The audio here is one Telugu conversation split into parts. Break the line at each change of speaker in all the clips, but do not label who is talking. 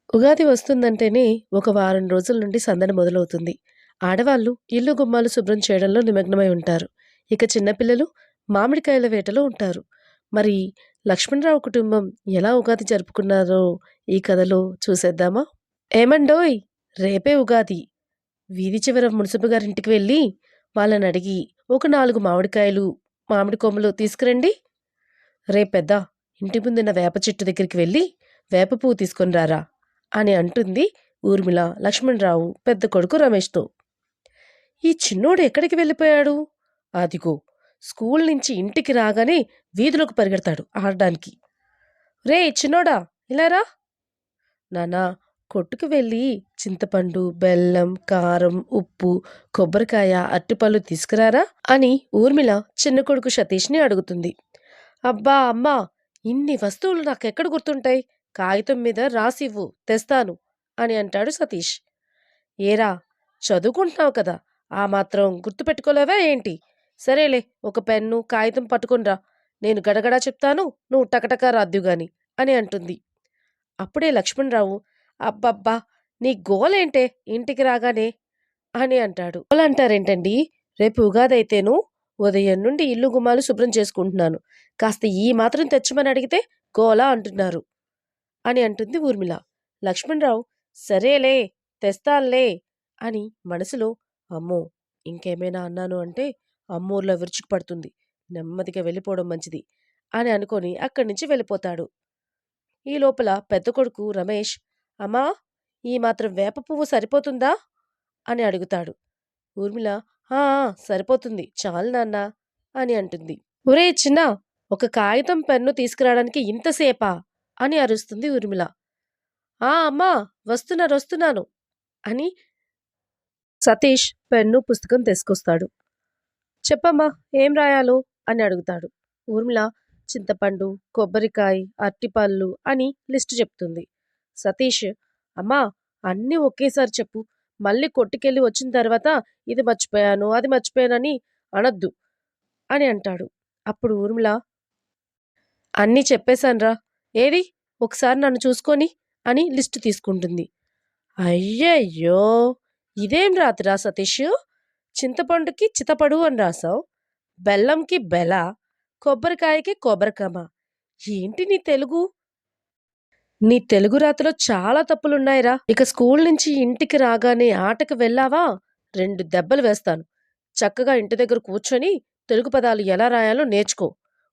ఉగాది వస్తుందంటేనే ఒక వారం రోజుల నుండి సందడి మొదలవుతుంది. ఆడవాళ్ళు ఇల్లు గుమ్మాలు శుభ్రం చేయడంలో నిమగ్నమై ఉంటారు. ఇక చిన్నపిల్లలు మామిడికాయల వేటలో ఉంటారు. మరి లక్ష్మణరావు కుటుంబం ఎలా ఉగాది జరుపుకున్నారో ఈ కథలో చూసేద్దామా? ఏమండోయ్! రేపే ఉగాది. వీధి చివర మున్సబు గారింటికి వెళ్ళి వాళ్ళనడిగి ఒక 4 మామిడికాయలు, మామిడి కొమ్మలు తీసుకురండి. రేపెద్దా ఇంటి ముందున్న వేప చెట్టు దగ్గరికి వెళ్ళి వేప పువ్వు తీసుకొని రారా అని అంటుంది ఊర్మిళ లక్ష్మణరావు పెద్ద కొడుకు రమేష్తో. ఈ చిన్నోడు ఎక్కడికి వెళ్ళిపోయాడు? అదిగో స్కూల్ నుంచి ఇంటికి రాగానే వీధిలోకి పరిగెడతాడు ఆడడానికి. రే చిన్నోడా ఇలా రా. నానా, కొట్టుకు వెళ్ళి చింతపండు, బెల్లం, కారం, ఉప్పు, కొబ్బరికాయ, అరటిపళ్ళు తీసుకురారా అని ఊర్మిళ చిన్న కొడుకు సతీష్ని అడుగుతుంది. అబ్బా అమ్మా, ఇన్ని వస్తువులు నాకెక్కడ గుర్తుంటాయి? కాగితం మీద రాసివ్వు తెస్తాను అని అంటాడు సతీష్. ఏరా, చదువుకుంటున్నావు కదా, ఆ మాత్రం గుర్తుపెట్టుకోలేవా ఏంటి? సరేలే, ఒక పెన్ను కాగితం పట్టుకునిరా, నేను గడగడా చెప్తాను, నువ్వు టకటకా రాద్దుగాని అని అంటుంది. అప్పుడే లక్ష్మణరావు, అబ్బబ్బా, నీ గోలేంటే ఇంటికి రాగానే అని అంటాడు. గోలంటారేంటండి, రేపు ఉగాది అయితేను ఉదయం నుండి ఇల్లు గుమ్మాలు శుభ్రం చేసుకుంటున్నాను, కాస్త ఈ మాత్రం తెచ్చమని అడిగితే గోలా అంటున్నారు అని అంటుంది ఊర్మిళ. లక్ష్మణరావు, సరేలే తెస్తాన్లే అని మనసులో, అమ్మో ఇంకేమైనా అన్నాను అంటే అమ్మూర్లో విరుచుకు పడుతుంది, నెమ్మదిగా వెళ్ళిపోవడం మంచిది అని అనుకొని అక్కడి నుంచి వెళ్ళిపోతాడు. ఈ లోపల పెద్ద కొడుకు రమేష్, అమ్మా, ఈ మాత్రం వేప పువ్వు సరిపోతుందా అని అడుగుతాడు. ఊర్మిళ, ఆ ఆ, సరిపోతుంది చాలు నాన్నా అని అంటుంది. ఒరే చిన్నా, ఒక కాగితం పెన్ను తీసుకురావడానికి ఇంతసేపా అని అరుస్తుంది ఊర్మిళ. ఆ అమ్మా, వస్తున్నాను అని సతీష్ పెన్ను పుస్తకం తీసుకొస్తాడు. చెప్పమ్మా, ఏం రాయాలో అని అడుగుతాడు. ఊర్మిళ చింతపండు, కొబ్బరికాయ, అరటిపళ్ళు అని లిస్టు చెప్తుంది. సతీష్, అమ్మా, అన్నీ ఒకేసారి చెప్పు, మళ్ళీ కొట్టుకెళ్ళి వచ్చిన తర్వాత ఇది మర్చిపోయాను అది మర్చిపోయానని అనొద్దు అని అంటాడు. అప్పుడు ఊర్మిళ, అన్నీ చెప్పేశాన్రా, ఏది ఒకసారి నన్ను చూసుకొని అని లిస్టు తీసుకుంటుంది. అయ్యయ్యో, ఇదేం రాత్రా సతీష్, చింతపండుకి చితపడు అని రాసావు, బెల్లంకి బెల, కొబ్బరికాయకి కొబ్బరికమ, ఏంటి నీ తెలుగు రాతలో చాలా తప్పులున్నాయిరా. ఇక స్కూల్ నుంచి ఇంటికి రాగానే ఆటకు వెళ్ళావా, 2 దెబ్బలు వేస్తాను. చక్కగా ఇంటి దగ్గర కూర్చొని తెలుగు పదాలు ఎలా రాయాలో నేర్చుకో.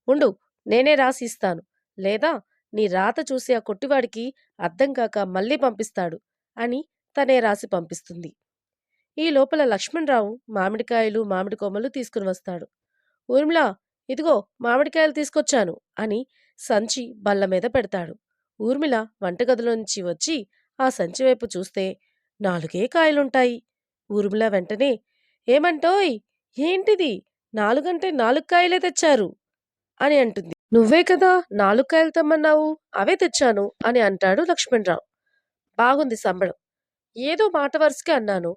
ఉండు, నేనే రాసి ఇస్తాను, లేదా నీ రాత చూసి ఆ కొట్టివాడికి అర్థం కాక మళ్ళీ పంపిస్తాడు అని తనే రాసి పంపిస్తుంది. ఈ లోపల లక్ష్మణరావు మామిడికాయలు, మామిడి కొమ్మలు తీసుకుని వస్తాడు. ఊర్మిళ, ఇదిగో మామిడికాయలు తీసుకొచ్చాను అని సంచి బల్ల మీద పెడతాడు. ఊర్మిళ వంటగదిలోంచి వచ్చి ఆ సంచి వైపు చూస్తే 4 కాయలుంటాయి. ఊర్మిళ వెంటనే, ఏమంటోయ్, ఏంటిది, 4 అంటే 4 కాయలే తెచ్చారు అని అంటుంది. నువ్వే కదా 4 కాయలు తెమ్మన్నావు, అవే తెచ్చాను అని అంటాడు లక్ష్మణరావు. బాగుంది సంబడం, ఏదో మాట వరుసకే అన్నాను,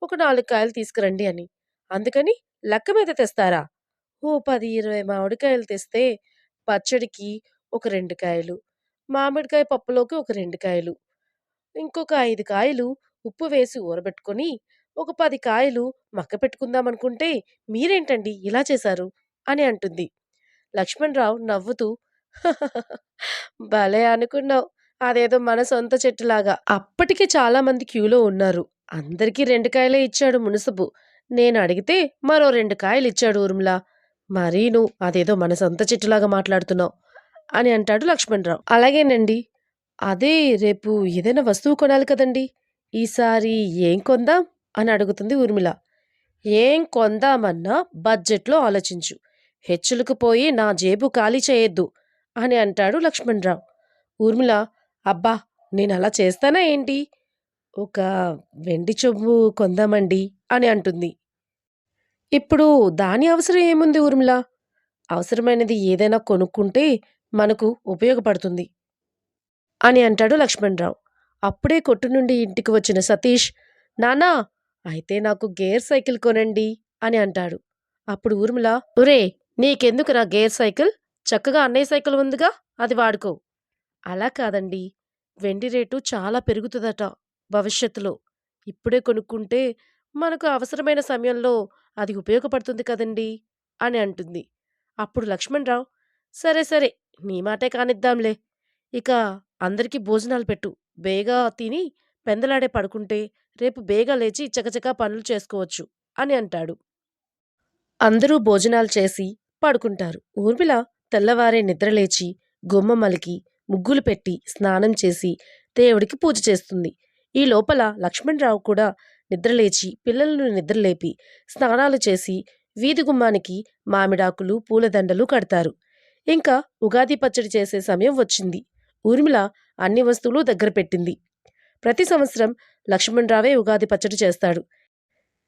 ఒక 4 కాయలు తీసుకురండి అని, అందుకని లెక్క మీద తెస్తారా? ఓ 10, 20 మామిడికాయలు తెస్తే పచ్చడికి ఒక 2 కాయలు, మామిడికాయ పప్పులోకి ఒక 2 కాయలు, ఇంకొక 5 కాయలు ఉప్పు వేసి ఊరబెట్టుకొని ఒక 10 కాయలు మక్క పెట్టుకుందామనుకుంటే మీరేంటండి ఇలా చేశారు అని అంటుంది. లక్ష్మణరావు నవ్వుతూ, భలే అనుకున్నావు, అదేదో మన సొంత చెట్టులాగా. అప్పటికి చాలా మంది క్యూలో ఉన్నారు. అందరికీ 2 కాయలే ఇచ్చాడు మునసబు. నేను అడిగితే మరో 2 కాయలు ఇచ్చాడు ఊర్మిళ. మరీను అదేదో మన సొంత చెట్టులాగా మాట్లాడుతున్నావు అని అంటాడు లక్ష్మణరావు. అలాగేనండి, అదే రేపు ఏదైనా వస్తువు కొనాలి కదండి, ఈసారి ఏం కొందాం అని అడుగుతుంది ఊర్మిళ. ఏం కొందామన్నా బడ్జెట్లో ఆలోచించు, హెచ్చులకు పోయి నా జేబు ఖాళీ చేయొద్దు అని అంటాడు లక్ష్మణరావు. ఊర్మిళ, అబ్బా, నేనలా చేస్తానా ఏంటి, ఒక వెండి చెంబు కొందామండి అని అంటుంది. ఇప్పుడు దాని అవసరం ఏముంది ఊర్మిళ, అవసరమైనది ఏదైనా కొనుక్కుంటే మనకు ఉపయోగపడుతుంది అని అంటాడు లక్ష్మణరావు. అప్పుడే కొట్టు నుండి ఇంటికి వచ్చిన సతీష్, నానా, అయితే నాకు గేర్ సైకిల్ కొనండి అని అంటాడు. అప్పుడు ఊర్మిళ, ఒరే, నీకెందుకురా గేర్ సైకిల్, చక్కగా అన్నయ్య సైకిల్ ఉందిగా, అది వాడుకో. అలా కాదండి, వెండి రేటు చాలా పెరుగుతుందట భవిష్యత్తులో. ఇప్పుడే కొనుక్కుంటే మనకు అవసరమైన సమయంలో అది ఉపయోగపడుతుంది కదండీ! అని అంటుంది. అప్పుడు లక్ష్మణరావు, సరే సరే నీ మాటే కానిద్దాంలే. ఇక అందరికీ భోజనాలు పెట్టు. బేగా తిని పెందలాడే పడుకుంటే రేపు బేగా లేచి చకచకా పనులు చేసుకోవచ్చు అని అంటాడు. అందరూ భోజనాలు చేసి పడుకుంటారు. ఊర్మిళ తెల్లవారే నిద్రలేచి గుమ్మమలికి ముగ్గులు పెట్టి స్నానం చేసి దేవుడికి పూజ చేస్తుంది. ఈ లోపల లక్ష్మణరావు కూడా నిద్రలేచి పిల్లలను నిద్రలేపి స్నానాలు చేసి వీధి గుమ్మానికి మామిడాకులు పూలదండలు కడతారు. ఇంకా ఉగాది పచ్చడి చేసే సమయం వచ్చింది. ఊర్మిళ అన్ని వస్తువులు దగ్గర పెట్టింది. ప్రతి సంవత్సరం లక్ష్మణరావే ఉగాది పచ్చడి చేస్తాడు.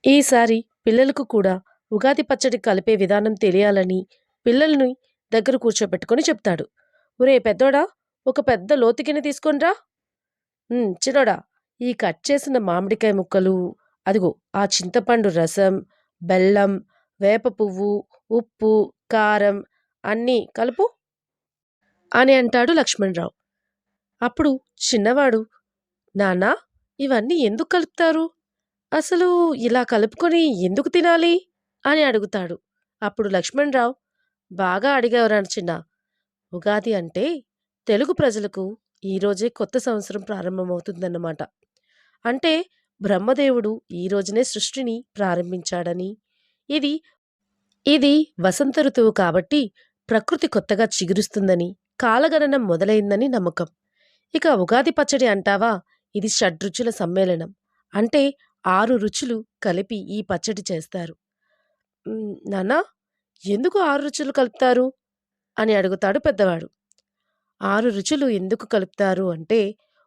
ఈసారి పిల్లలకు కూడా ఉగాది పచ్చడి కలిపే విధానం తెలియాలని పిల్లల్ని దగ్గర కూర్చోబెట్టుకొని చెప్తాడు. ఒరే పెద్దోడా, ఒక పెద్ద లోతుగిన్నె తీసుకొనిరా. చిన్నోడా, ఈ కట్ చేసిన మామిడికాయ ముక్కలు, అదిగో ఆ చింతపండు రసం, బెల్లం, వేప పువ్వు, ఉప్పు, కారం అన్నీ కలుపు అని అంటాడు లక్ష్మణరావు. అప్పుడు చిన్నవాడు, నాన్నా, ఇవన్నీ ఎందుకు కలుపుతారు? అసలు ఇలా కలుపుకొని ఎందుకు తినాలి అని అడుగుతాడు. అప్పుడు లక్ష్మణరావు, బాగా అడిగేవరా చిన్న. ఉగాది అంటే తెలుగు ప్రజలకు ఈరోజే కొత్త సంవత్సరం ప్రారంభమవుతుందన్నమాట. అంటే బ్రహ్మదేవుడు ఈ రోజునే సృష్టిని ప్రారంభించాడని, ఇది ఇది వసంత ఋతువు కాబట్టి ప్రకృతి కొత్తగా చిగురుస్తుందని, కాలగణనం మొదలైందని నమ్మకం. ఇక ఉగాది పచ్చడి అంటావా, ఇది షడ్రుచుల సమ్మేళనం. అంటే 6 రుచులు కలిపి ఈ పచ్చడి చేస్తారు. నాన్నా, ఎందుకు 6 రుచులు కలుపుతారు అని అడుగుతాడు పెద్దవాడు. 6 రుచులు ఎందుకు కలుపుతారు అంటే,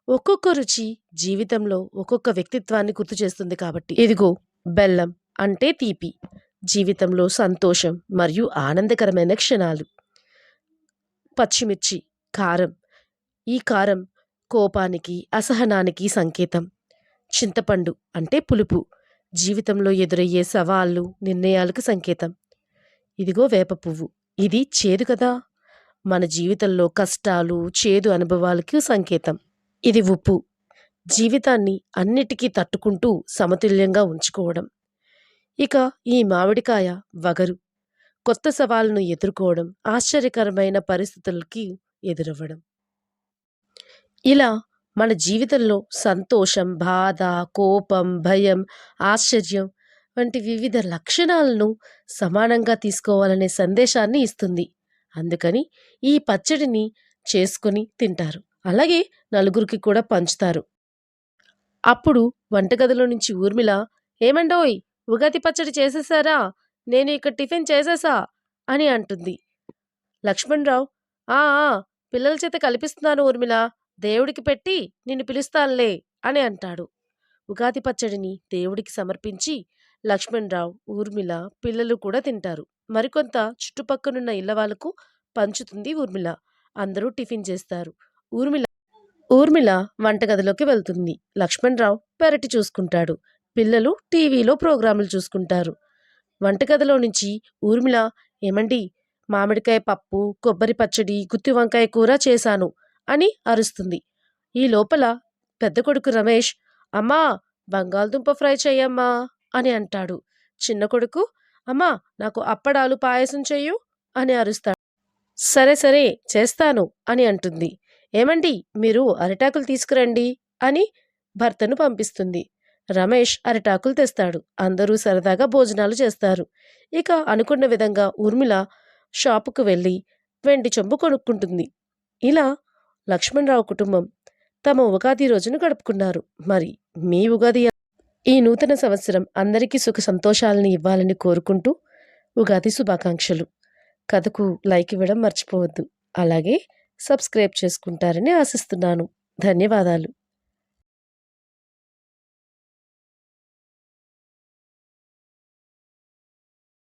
ఒక్కొక్క రుచి జీవితంలో ఒక్కొక్క వ్యక్తిత్వాన్ని గుర్తు చేస్తుంది కాబట్టి. ఇదిగో బెల్లం అంటే తీపి, జీవితంలో సంతోషం మరియు ఆనందకరమైన క్షణాలు. పచ్చిమిర్చి, కారం, ఈ కారం కోపానికి, అసహనానికి సంకేతం. చింతపండు అంటే పులుపు, జీవితంలో ఎదురయ్యే సవాళ్ళు, నిర్ణయాలకు సంకేతం. ఇదిగో వేప పువ్వు, ఇది చేదు కదా, మన జీవితంలో కష్టాలు, చేదు అనుభవాలకు సంకేతం. ఇది ఉప్పు, జీవితాన్ని అన్నిటికీ తట్టుకుంటూ సమతుల్యంగా ఉంచుకోవడం. ఇక ఈ మామిడికాయ వగరు, కొత్త సవాళ్ళను ఎదుర్కోవడం, ఆశ్చర్యకరమైన పరిస్థితులకి ఎదురవ్వడం. ఇలా మన జీవితంలో సంతోషం, బాధ, కోపం, భయం, ఆశ్చర్యం వంటి వివిధ లక్షణాలను సమానంగా తీసుకోవాలనే సందేశాన్ని ఇస్తుంది. అందుకని ఈ పచ్చడిని చేసుకొని తింటారు. అలాగే నలుగురికి కూడా పంచుతారు. అప్పుడు వంటగదిలో నుంచి ఊర్మిళ, ఏమండోయ్, ఉగాది పచ్చడి చేసేసారా? నేను ఇక టిఫిన్ చేసేసా అని అంటుంది. లక్ష్మణరావు, ఆ ఆ, పిల్లల చేత కల్పిస్తున్నాను ఊర్మిళ, దేవుడికి పెట్టి నిన్ను పిలుస్తానులే అని అంటాడు. ఉగాది పచ్చడిని దేవుడికి సమర్పించి లక్ష్మణరావు, ఊర్మిళ, పిల్లలు కూడా తింటారు. మరికొంత చుట్టుపక్కనున్న ఇళ్ల వాళ్ళకు పంచుతుంది ఊర్మిళ. అందరూ టిఫిన్ చేస్తారు. ఊర్మిళ ఊర్మిళ వంటగదిలోకి వెళ్తుంది. లక్ష్మణరావు పెరటి చూసుకుంటాడు. పిల్లలు టీవీలో ప్రోగ్రాములు చూసుకుంటారు. వంటగదిలో నుంచి ఊర్మిళ, ఏమండి, మామిడికాయ పప్పు, కొబ్బరి పచ్చడి, గుత్తి వంకాయ కూర చేశాను అని అరుస్తుంది. ఈ లోపల పెద్ద కొడుకు రమేష్, అమ్మా, బంగాళదుంప ఫ్రై చెయ్యమ్మా అని అంటాడు. చిన్న కొడుకు, అమ్మా, నాకు అప్పడాలు పాయసం చెయ్యు అని అరుస్తాడు. సరే సరే చేస్తాను అని అంటుంది. ఏమండి, మీరు అరిటాకులు తీసుకురండి అని భర్తను పంపిస్తుంది. రమేష్ అరిటాకులు తెస్తాడు. అందరూ సరదాగా భోజనాలు చేస్తారు. ఇక అనుకున్న విధంగా ఊర్మిళ షాపుకు వెళ్ళి వెండి చెంబు కొనుక్కుంటుంది. ఇలా లక్ష్మణరావు కుటుంబం తమ ఉగాది రోజును గడుపుకున్నారు. మరి మీ ఉగాది ఈ నూతన సంవత్సరం అందరికీ సుఖ సంతోషాలను ఇవ్వాలని కోరుకుంటూ ఉగాది శుభాకాంక్షలు. కథకు లైక్ ఇవ్వడం మర్చిపోవద్దు. అలాగే సబ్స్క్రైబ్ చేసుకుంటారని ఆశిస్తున్నాను. ధన్యవాదాలు.